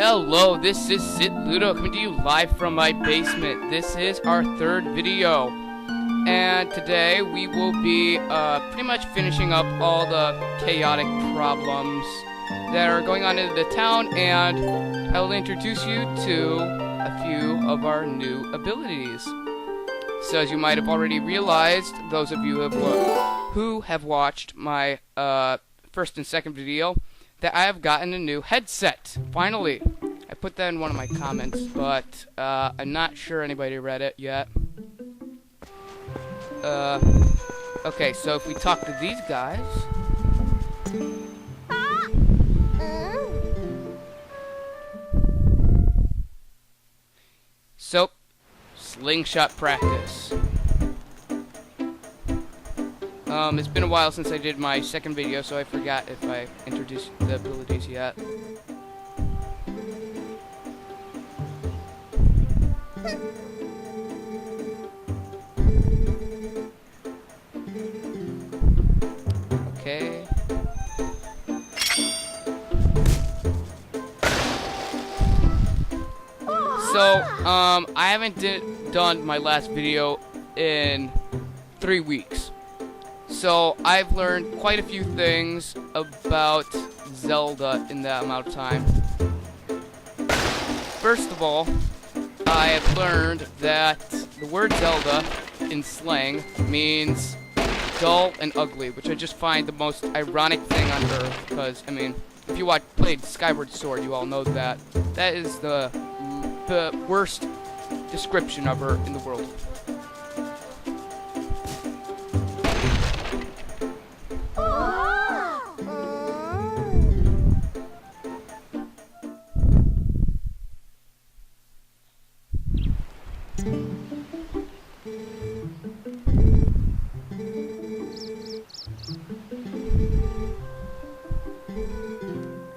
Hello, this is Sitludo coming to you live from my basement. This is our third video. And today we will be pretty much finishing up all the chaotic problems that are going on in the town, and I will introduce you to a few of our new abilities. So as you might have already realized, those of you who have watched my first and second video, that I have gotten a new headset, finally. I put that in one of my comments, but I'm not sure anybody read it yet. Okay, so if we talk to these guys... So, slingshot practice. It's been a while since I did my second video, so I forgot if I introduced the abilities yet. Okay. So, I haven't done my last video in 3 weeks. So, I've learned quite a few things about Zelda in that amount of time. First of all, I have learned that the word Zelda in slang means dull and ugly, which I just find the most ironic thing on earth, because, I mean, if you played Skyward Sword, you all know that. That is the worst description of her in the world.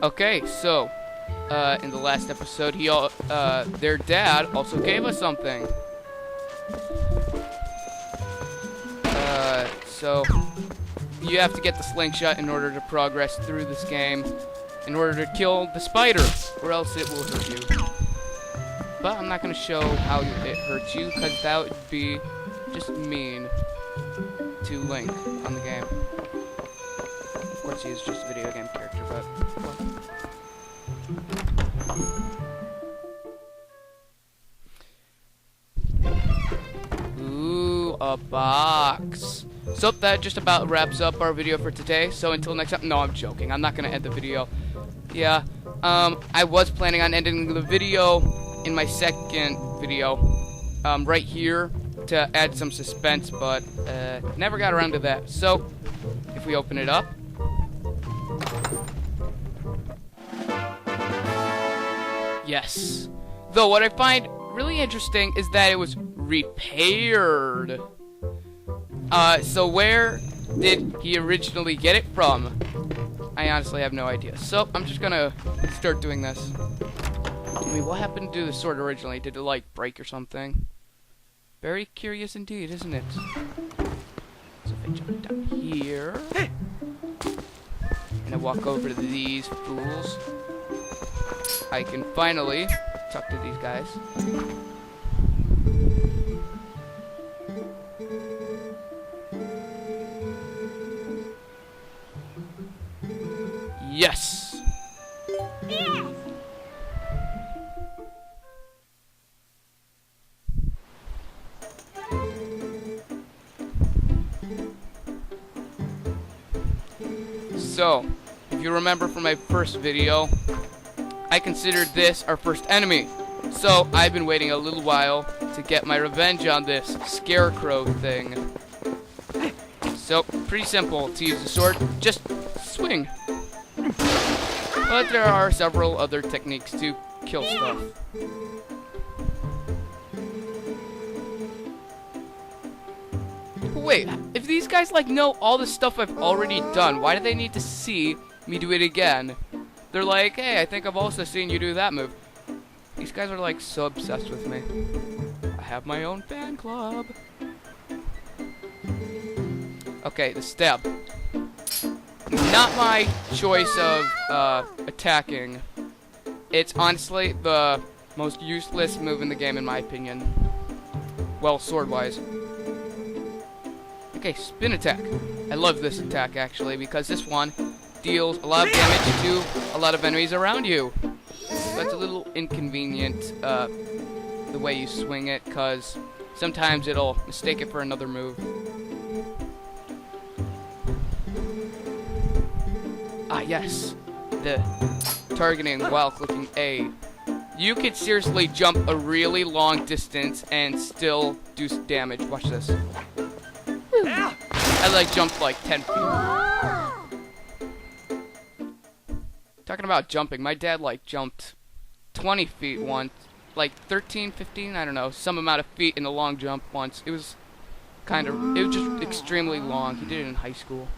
Okay, so, in the last episode, their dad also gave us something. So, you have to get the slingshot in order to progress through this game, in order to kill the spider, or else it will hurt you. But I'm not going to show how it hurts you, because that would be just mean to Link on the game. Of course, he is just a video game character, but... well. Ooh, a box. So that just about wraps up our video for today. So until next time, no, I'm joking. I'm not gonna end the video. Yeah, I was planning on ending the video in my second video, right here, to add some suspense, but never got around to that. So if we open it up. Yes. Though what I find really interesting is that it was repaired. So where did he originally get it from? I honestly have no idea. So I'm just gonna start doing this. I mean, what happened to the sword originally? Did it like break or something? Very curious indeed, isn't it? So if I jump down here, and I walk over to these fools, I can finally talk to these guys. Yes! Yes! So, if you remember from my first video, I considered this our first enemy. So, I've been waiting a little while to get my revenge on this scarecrow thing. So, pretty simple to use the sword, just swing. But there are several other techniques to kill stuff. Wait, if these guys like know all the stuff I've already done, why do they need to see me do it again? They're like, hey, I think I've also seen you do that move. These guys are like so obsessed with me. I have my own fan club. Okay, the stab. Not my choice of attacking. It's honestly the most useless move in the game, in my opinion. Well, sword-wise. Okay, spin attack. I love this attack, actually, because this one deals a lot of damage to a lot of enemies around you. That's a little inconvenient, the way you swing it, because sometimes it'll mistake it for another move. Ah, yes. The targeting while clicking A. You could seriously jump a really long distance and still do damage. Watch this. I like jumped like 10 feet. Talking about jumping, my dad like jumped 20 feet once. Like 13, 15, I don't know, some amount of feet in a long jump once. It was just extremely long. He did it in high school.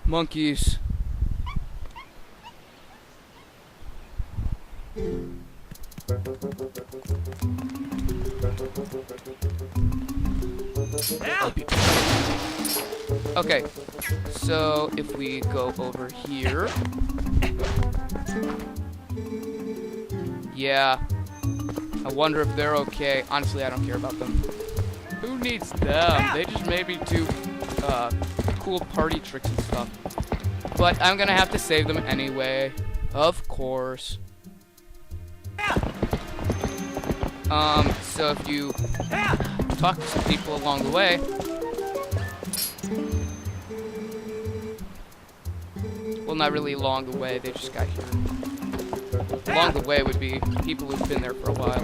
Monkeys. Okay, so if we go over here. Yeah. I wonder if they're okay. Honestly, I don't care about them. Who needs them? They just maybe do cool party tricks and stuff. But I'm gonna have to save them anyway. Of course. So if you talk to some people along the way, well, not really along the way, they just got here. Along the way would be people who've been there for a while.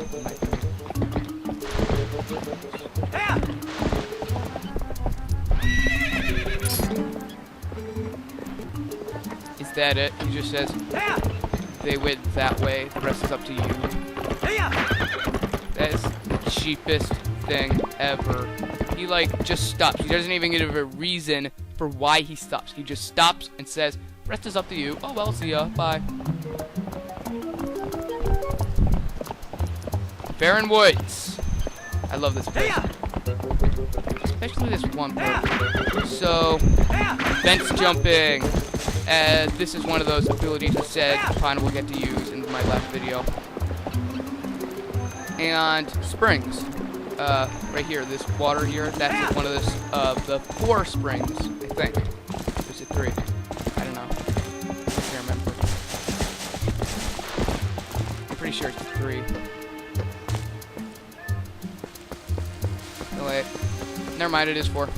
Is that it? He just says they went that way, the rest is up to you. That is the cheapest thing ever. He like just stops. He doesn't even give a reason for why he stops. He just stops and says, rest is up to you. Oh well, see ya, bye. Faron Woods. I love this place. Especially this one part. So, fence jumping. This is one of those abilities I said Pine will get to use in my last video. And springs. Right here, this water here, that's one of the 4 springs, I think. Or is it 3? I don't know. I can't remember. I'm pretty sure it's 3. No, wait. Never mind, it is 4.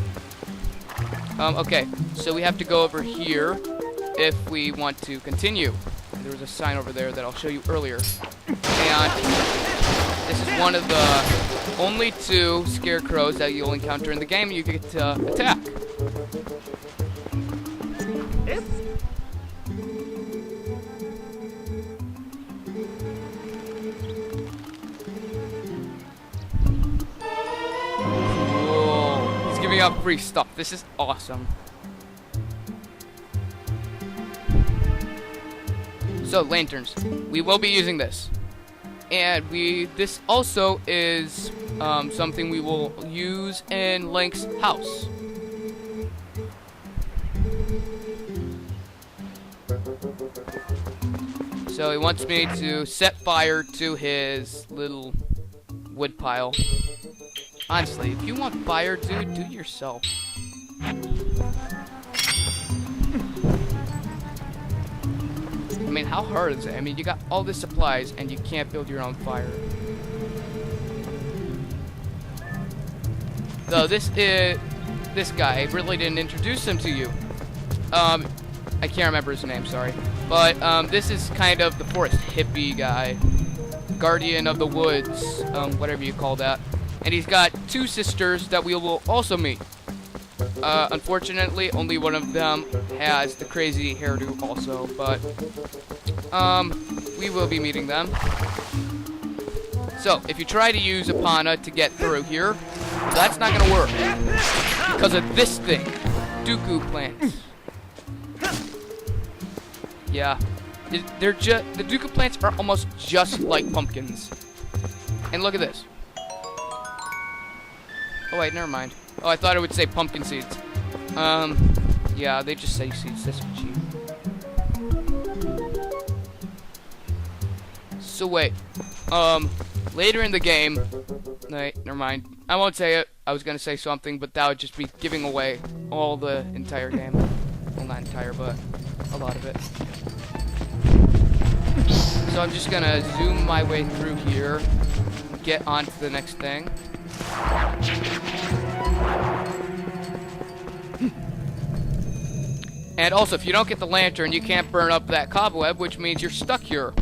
Okay, so we have to go over here if we want to continue. There was a sign over there that I'll show you earlier. And this is one of the only 2 scarecrows that you'll encounter in the game you get to attack. Cool. He's giving out free stuff. This is awesome. So, lanterns. We will be using this. And this also is something we will use in Link's house. So he wants me to set fire to his little wood pile. Honestly, if you want fire, dude, do it yourself. I mean, how hard is it? I mean, you got all the supplies and you can't build your own fire. So this guy, I really didn't introduce him to you. I can't remember his name, sorry. But this is kind of the forest hippie guy. Guardian of the woods, whatever you call that. And he's got 2 sisters that we will also meet. Unfortunately, only one of them has the crazy hairdo also, but we will be meeting them. So, if you try to use Epona to get through here, that's not gonna work because of this thing, Dooku plants. Yeah, the Dooku plants are almost just like pumpkins. And look at this. Oh wait, never mind. Oh, I thought it would say pumpkin seeds. Yeah, they just say Sesame Cheese. So wait, later in the game, wait, never mind. I won't say it. I was gonna say something, but that would just be giving away all the entire game. Well, not entire, but a lot of it. So I'm just gonna zoom my way through here, get on to the next thing. And also, if you don't get the lantern, you can't burn up that cobweb, which means you're stuck here.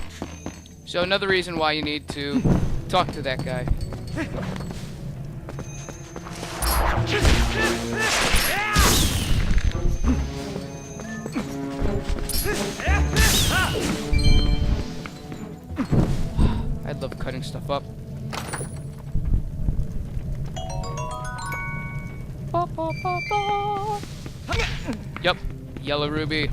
So another reason why you need to talk to that guy. I love cutting stuff up. Yep, yellow ruby.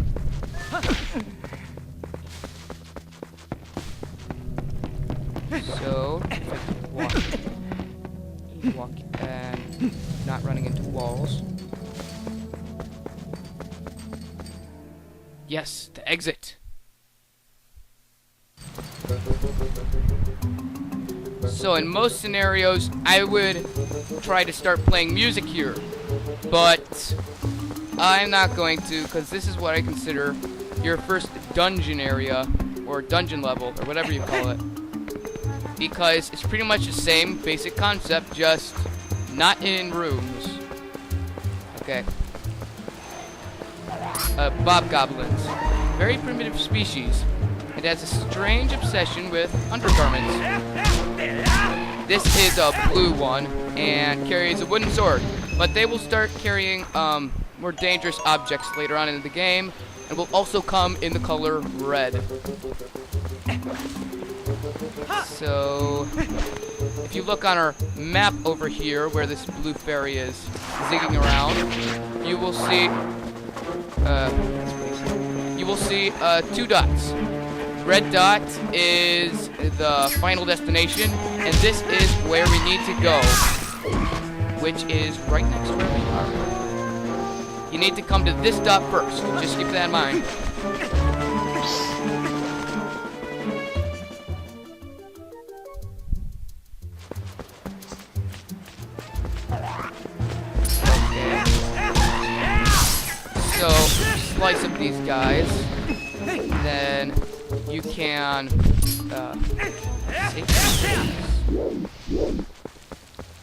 So, if I can walk and not running into walls. Yes, the exit. So in most scenarios, I would try to start playing music here, but I'm not going to, because this is what I consider your first dungeon area, or dungeon level, or whatever you call it. Because it's pretty much the same basic concept, just not in rooms. Okay. Bobgoblins. Very primitive species. It has a strange obsession with undergarments. This is a blue one, and carries a wooden sword. But they will start carrying more dangerous objects later on in the game, and will also come in the color red. So, if you look on our map over here, where this blue fairy is zigging around, you will see, two dots. Red dot is the final destination, and this is where we need to go, which is right next to where we are. You need to come to this dot first. Just keep that in mind. So, slice up these guys, then you can,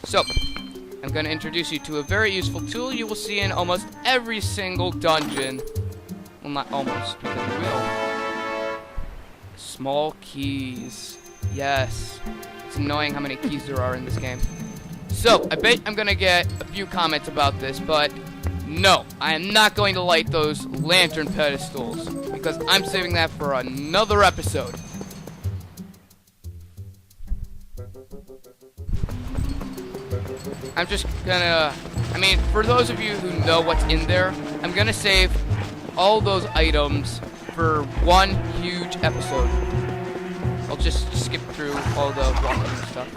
So, I'm going to introduce you to a very useful tool you will see in almost every single dungeon. Well, not almost, because you will. Small keys. Yes. It's annoying how many keys there are in this game. So, I bet I'm going to get a few comments about this, but no, I am not going to light those lantern pedestals, because I'm saving that for another episode. I'm just gonna, for those of you who know what's in there, I'm gonna save all those items for one huge episode. I'll just skip through all the walking and stuff.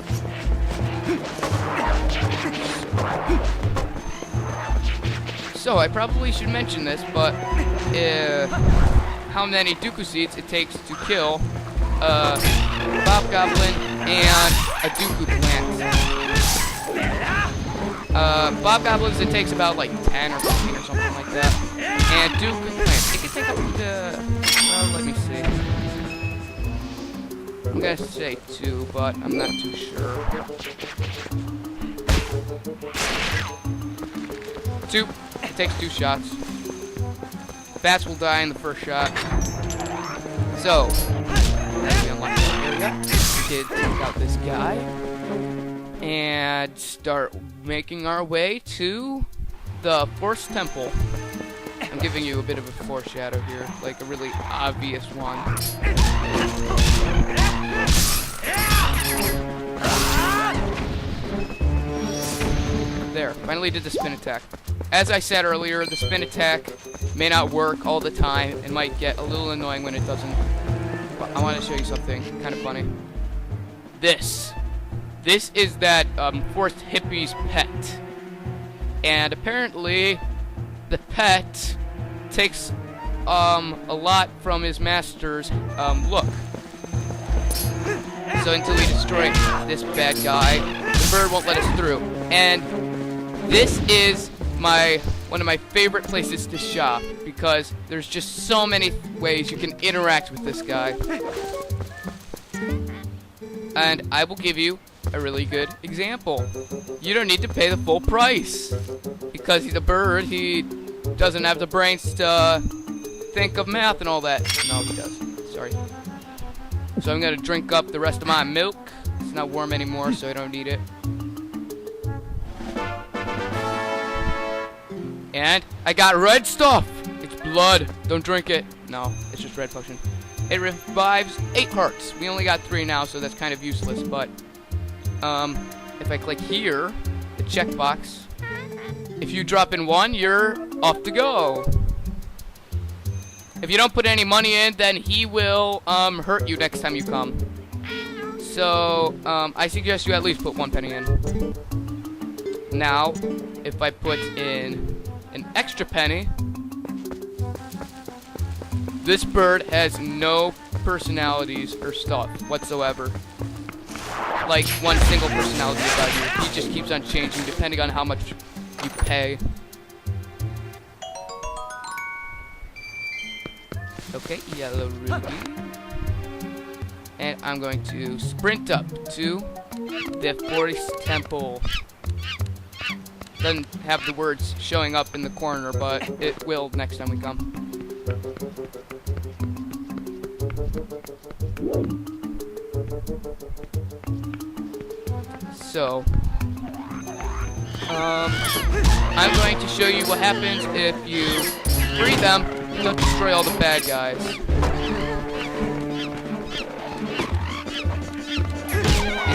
So, I probably should mention this, but how many Dooku seeds it takes to kill a Bobgoblin and a Dooku plant. Bobgoblins, it takes about like 10 or 15 or something like that. And Dooku plants, it can take up to, well, let me see. I'm gonna say 2, but I'm not too sure. 2. It takes 2 shots. Bats will die in the first shot. So, as we unlock that area, we did take out this guy. And start making our way to the Force Temple. I'm giving you a bit of a foreshadow here, like a really obvious one. There, finally did the spin attack. As I said earlier, the spin attack may not work all the time. It might get a little annoying when it doesn't. But I want to show you something kind of funny. This is that forced hippie's pet. And apparently, the pet takes a lot from his master's look. So until we destroy this bad guy, the bird won't let us through. And this is one of my favorite places to shop because there's just so many ways you can interact with this guy. And I will give you a really good example. You don't need to pay the full price because he's a bird. He doesn't have the brains to think of math and all that. No, he does. Sorry. So I'm gonna drink up the rest of my milk. It's not warm anymore, so I don't need it. And I got red stuff. It's blood. Don't drink it. No, it's just red potion. It revives 8 hearts. We only got 3 now, so that's kind of useless. But if I click here, the checkbox, if you drop in 1, you're off to go. If you don't put any money in, then he will hurt you next time you come. So I suggest you at least put 1 penny in. Now, if I put in an extra penny, this bird has no personalities or stuff whatsoever. Like one single personality about you. He just keeps on changing depending on how much you pay. Okay, yellow ruby. And I'm going to sprint up to the forest temple. Doesn't have the words showing up in the corner, but it will next time we come. So, I'm going to show you what happens if you free them and don't destroy all the bad guys.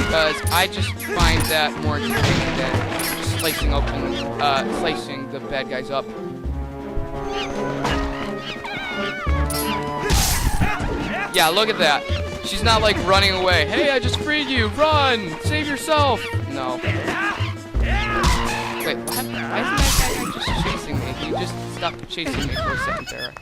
Because I just find that more entertaining than just slicing the bad guys up. Yeah, look at that. She's not like running away. Hey, I just freed you. Run! Save yourself! No. Wait, what happened? Why isn't that guy just chasing me? He just stopped chasing me for a second there.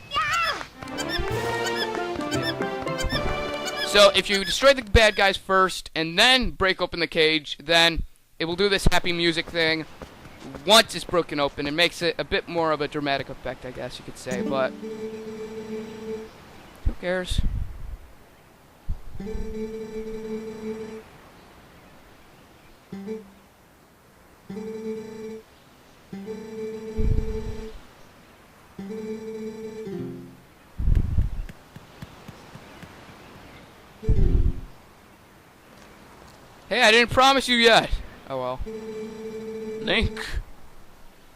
So, if you destroy the bad guys first, and then break open the cage, then it will do this happy music thing once it's broken open. It makes it a bit more of a dramatic effect, I guess you could say, but who cares? Hey, I didn't promise you yet. Oh well. Link.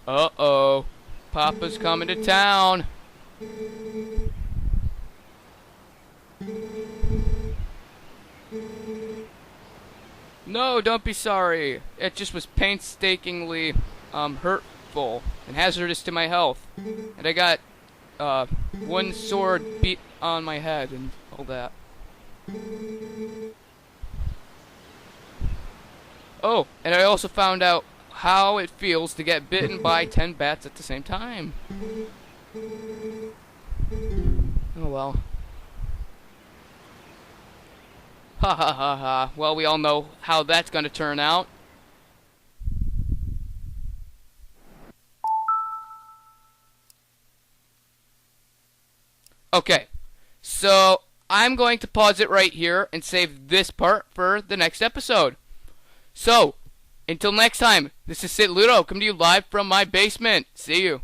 Uh-oh. Papa's coming to town. No, don't be sorry. It just was painstakingly hurtful and hazardous to my health. And I got one sword beat on my head and all that. Oh, and I also found out how it feels to get bitten by 10 bats at the same time. Oh well. Ha ha ha ha. Well, we all know how that's going to turn out. Okay, so I'm going to pause it right here and save this part for the next episode. So, until next time, this is Sitludo coming to you live from my basement. See you.